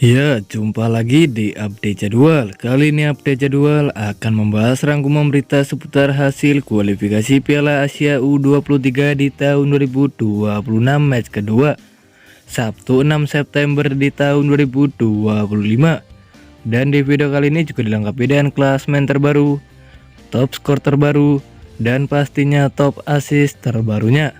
Ya, jumpa lagi di update jadwal. Kali ini update jadwal akan membahas rangkuman berita seputar hasil kualifikasi Piala Asia U23 di tahun 2026 match kedua, Sabtu 6 September di tahun 2025. Dan di video kali ini juga dilengkapi dengan klasmen terbaru, top skor terbaru, dan pastinya top assist terbarunya.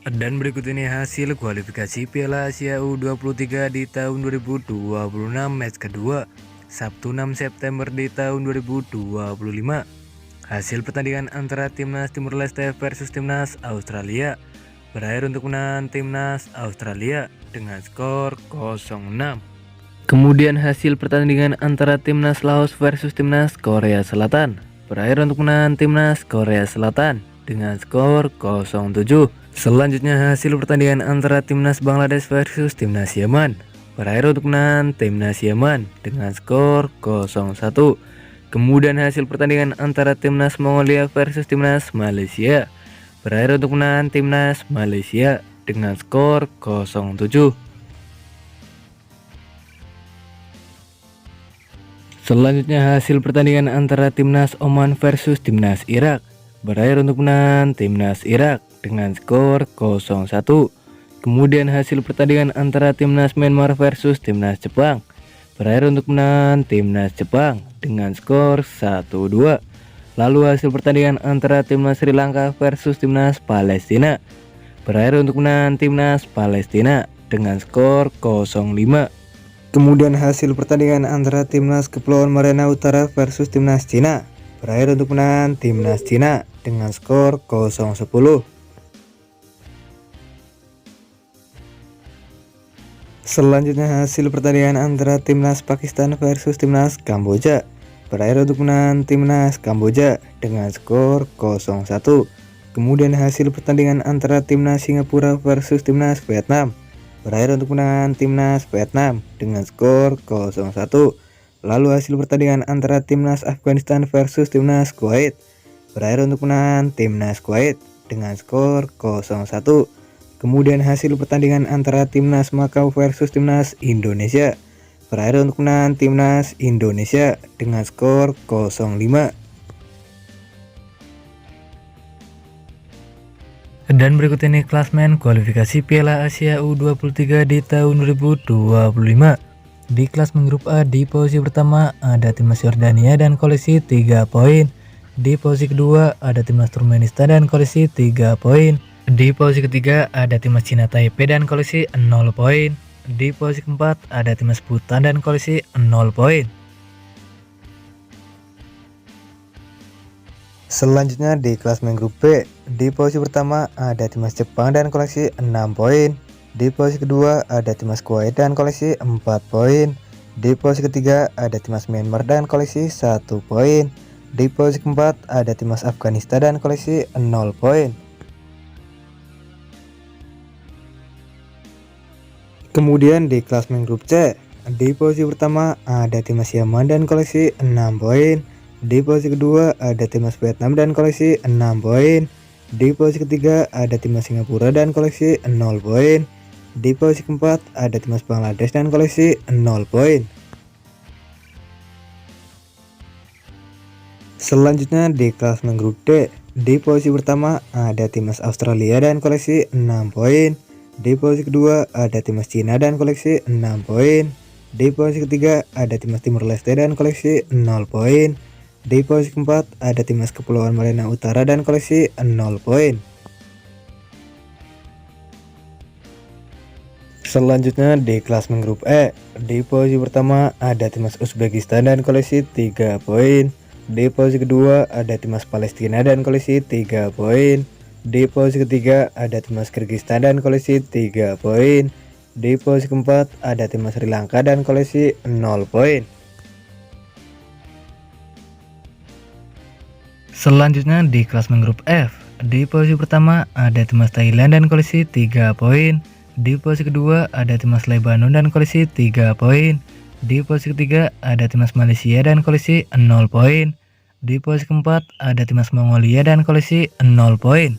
Dan berikut ini hasil kualifikasi Piala Asia U23 di tahun 2026 match kedua, Sabtu 6 September di tahun 2025. Hasil pertandingan antara Timnas Timur Leste versus Timnas Australia berakhir untuk kemenangan Timnas Australia dengan skor 0-6. Kemudian hasil pertandingan antara Timnas Laos versus Timnas Korea Selatan berakhir untuk kemenangan Timnas Korea Selatan dengan skor 0-7. Selanjutnya hasil pertandingan antara Timnas Bangladesh versus Timnas Yaman berakhir untuk kemenangan Timnas Yaman dengan skor 0-1. Kemudian hasil pertandingan antara Timnas Mongolia versus Timnas Malaysia berakhir untuk kemenangan Timnas Malaysia dengan skor 0-7. Selanjutnya hasil pertandingan antara Timnas Oman versus Timnas Irak berakhir untuk kemenangan Timnas Irak dengan skor 0-1. Kemudian hasil pertandingan antara Timnas Myanmar versus Timnas Jepang berakhir untuk kemenangan Timnas Jepang dengan skor 1-2. Lalu hasil pertandingan antara Timnas Sri Lanka versus Timnas Palestina berakhir untuk kemenangan Timnas Palestina dengan skor 0-5. Kemudian hasil pertandingan antara Timnas Kepulauan Mariana Utara versus Timnas Cina berakhir untuk kemenangan Timnas Cina dengan skor 0-10. Selanjutnya hasil pertandingan antara Timnas Pakistan versus Timnas Kamboja berakhir untuk kemenangan Timnas Kamboja dengan skor 0-1. Kemudian hasil pertandingan antara Timnas Singapura versus Timnas Vietnam berakhir untuk kemenangan Timnas Vietnam dengan skor 0-1. Lalu hasil pertandingan antara Timnas Afghanistan versus Timnas Kuwait berakhir untuk kemenangan Timnas Kuwait dengan skor 0-1. Kemudian hasil pertandingan antara Timnas Makau versus Timnas Indonesia berakhir untuk kemenangan Timnas Indonesia dengan skor 0-5. Dan berikut ini klasmen kualifikasi Piala Asia U23 di tahun 2025. Di klasmen grup A di posisi pertama ada Timnas Yordania dan koleksi 3 poin. Di posisi kedua ada Timnas Turkmenistan dan koleksi 3 poin. Di posisi ketiga ada Timnas Cina Taipei dan koleksi 0 poin. Di posisi keempat ada Timnas Bhutan dan koleksi 0 poin. Selanjutnya di klasmen grup B, di posisi pertama ada Timnas Jepang dan koleksi 6 poin. Di posisi kedua ada Timnas Kuwait dan koleksi 4 poin. Di posisi ketiga ada Timnas Myanmar dan koleksi 1 poin. Di posisi keempat ada Timnas Afghanistan dan koleksi 0 poin. Kemudian di klasmen grup C, di posisi pertama ada Timnas Yaman dan koleksi 6 poin. Di posisi kedua ada Timnas Vietnam dan koleksi 6 poin. Di posisi ketiga ada Timnas Singapura dan koleksi 0 poin. Di posisi keempat ada Timnas Bangladesh dan koleksi 0 poin. Selanjutnya di klasmen grup D, di posisi pertama ada Timnas Australia dan koleksi 6 poin. Di posisi kedua ada Timnas Cina dan koleksi 6 poin. Di posisi ketiga ada Timnas Timur Leste dan koleksi 0 poin. Di posisi keempat ada Timnas Kepulauan Mariana Utara dan koleksi 0 poin. Selanjutnya di klasmen grup E, di posisi pertama ada Timnas Uzbekistan dan koleksi 3 poin. Di posisi kedua ada Timnas Palestina dan koleksi 3 poin. Di posisi ketiga ada Timnas Kyrgyzstan dan koleksi 3 poin. Di posisi keempat ada Timnas Sri Lanka dan koleksi 0 poin. Selanjutnya di klasmen grup F, di posisi pertama ada Timnas Thailand dan koleksi 3 poin. Di posisi kedua ada Timnas Lebanon dan koleksi 3 poin. Di posisi ketiga ada timnas Malaysia dan koleksi 0 poin. Di posisi keempat ada timnas Mongolia dan koleksi 0 poin.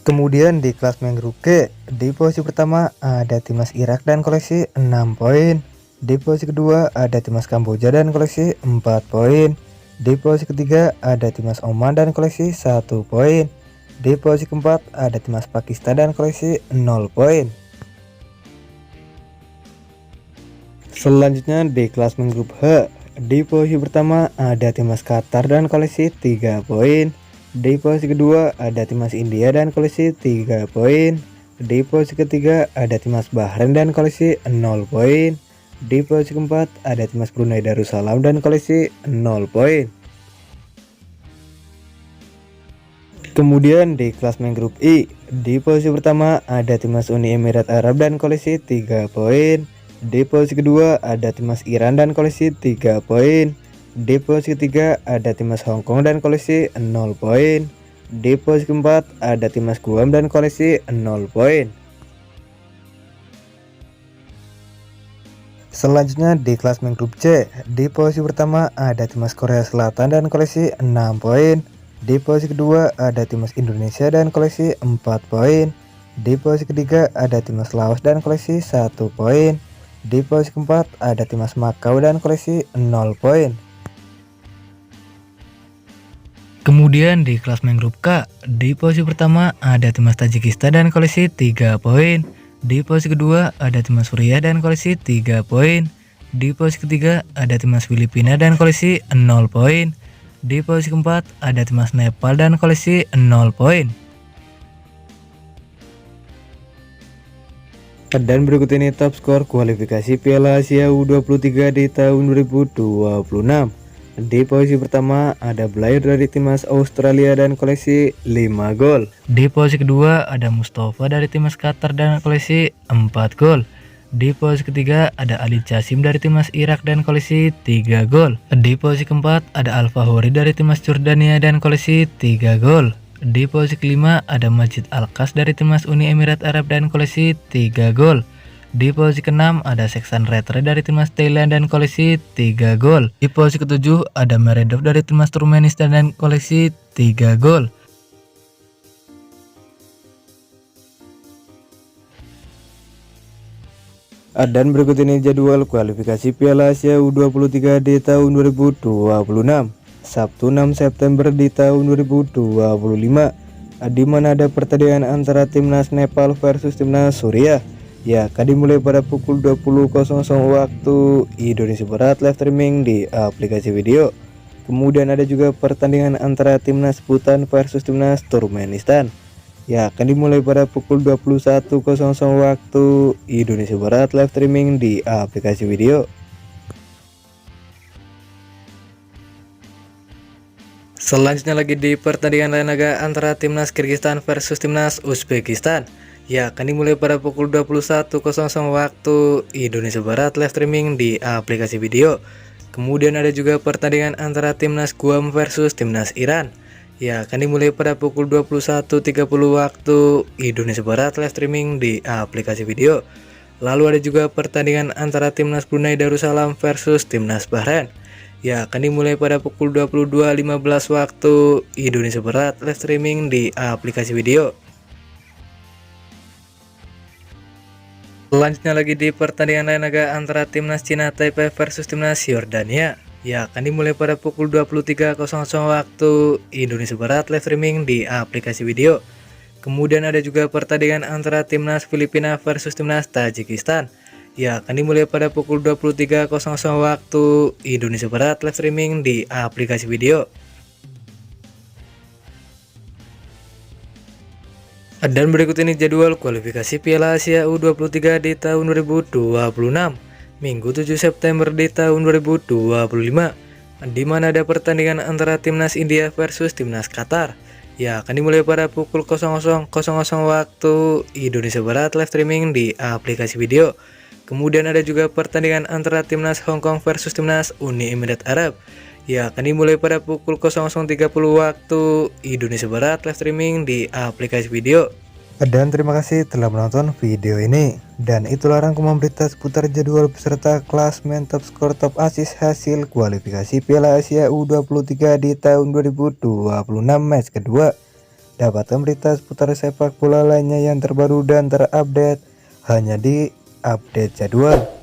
Kemudian di klasemen grup G, di posisi pertama ada timnas Irak dan koleksi 6 poin. Di posisi kedua ada timnas Kamboja dan koleksi 4 poin. Di posisi ketiga ada timnas Oman dan koleksi 1 poin. Di posisi keempat ada timnas Pakistan dan koleksi 0 poin. Selanjutnya di klasemen grup H, di posisi pertama ada timnas Qatar dan koleksi 3 poin. Di posisi kedua ada timnas India dan koleksi 3 poin. Di posisi ketiga ada timnas Bahrain dan koleksi 0 poin. Di posisi keempat ada timnas Brunei Darussalam dan koleksi 0 poin. Kemudian di klasemen grup I, di posisi pertama ada timnas Uni Emirat Arab dan koleksi 3 poin. Di posisi kedua ada timnas Iran dan koleksi 3 poin. Di posisi ketiga ada timnas Hong Kong dan koleksi 0 poin. Di posisi keempat ada timnas Guam dan koleksi 0 poin. Selanjutnya di klasemen grup C, di posisi pertama ada timnas Korea Selatan dan koleksi 6 poin. Di posisi kedua ada timnas Indonesia dan koleksi 4 poin. Di posisi ketiga ada timnas Laos dan koleksi 1 poin. Di posisi keempat ada timnas Makau dan koleksi 0 poin. Kemudian di klasemen grup K, di posisi pertama ada timnas Tajikistan dan koleksi 3 poin. Di posisi kedua ada timnas Suriah dan koleksi 3 poin. Di posisi ketiga ada timnas Filipina dan koleksi 0 poin. Di posisi keempat ada timnas Nepal dan koleksi 0 poin. Dan berikut ini top skor kualifikasi Piala Asia U23 di tahun 2026. Di posisi pertama ada Blair dari timnas Australia dan koleksi 5 gol. Di posisi kedua ada Mustafa dari timnas Qatar dan koleksi 4 gol. Di posisi ketiga ada Ali Chasim dari timnas Irak dan koleksi 3 gol. Di posisi keempat ada Al Fahuri dari timnas Jordania dan koleksi 3 gol. Di posisi kelima ada Majid Al-Kas dari timnas Uni Emirat Arab dan koleksi 3 gol. Di posisi ke-6 ada Seksan Retre dari timnas Thailand dan koleksi 3 gol. Di posisi ke-7 ada Meredov dari timnas Turkmenistan dan koleksi 3 gol. Dan berikut ini jadwal kualifikasi Piala Asia U23 di tahun 2026. Sabtu 6 September di tahun 2025, di mana ada pertandingan antara timnas Nepal versus timnas Suriah. Ya, akan dimulai pada pukul 20.00 waktu Indonesia Barat, live streaming di aplikasi video. Kemudian ada juga pertandingan antara timnas Bhutan versus timnas Turkmenistan. Ya, akan dimulai pada pukul 21.00 waktu Indonesia Barat, live streaming di aplikasi video. Selanjutnya lagi di pertandingan lain laga antara timnas Kyrgyzstan versus timnas Uzbekistan. Ya, akan dimulai pada pukul 21.00 waktu Indonesia Barat, live streaming di aplikasi video. Kemudian ada juga pertandingan antara timnas Guam versus timnas Iran. Ya, akan dimulai pada pukul 21.30 waktu Indonesia Barat, live streaming di aplikasi video. Lalu ada juga pertandingan antara timnas Brunei Darussalam versus timnas Bahrain. Ya, akan dimulai pada pukul 22.15 waktu Indonesia Barat, live streaming di aplikasi video. Selanjutnya lagi di pertandingan lain laga antara timnas Cina Taipei versus timnas Yordania. Ya, akan dimulai pada pukul 23.00 waktu Indonesia Barat, live streaming di aplikasi video. Kemudian ada juga pertandingan antara timnas Filipina versus timnas Tajikistan. Ya, akan dimulai pada pukul 23.00 waktu Indonesia Barat, live streaming di aplikasi video. Dan berikut ini jadwal kualifikasi Piala Asia U23 di tahun 2026, Minggu 7 September di tahun 2025, di mana ada pertandingan antara timnas India versus timnas Qatar. Ya, akan dimulai pada pukul 00.00 waktu Indonesia Barat, live streaming di aplikasi video. Kemudian ada juga pertandingan antara timnas Hong Kong versus timnas Uni Emirat Arab. Ya, akan dimulai pada pukul 00.30 waktu Indonesia Barat, live streaming di aplikasi video. Dan terima kasih telah menonton video ini. Dan itulah rangkuman berita seputar jadwal peserta klasmen top skor top assist hasil kualifikasi Piala Asia U23 di tahun 2026 match kedua. Dapatkan berita seputar sepak bola lainnya yang terbaru dan terupdate hanya di Update Jadwal.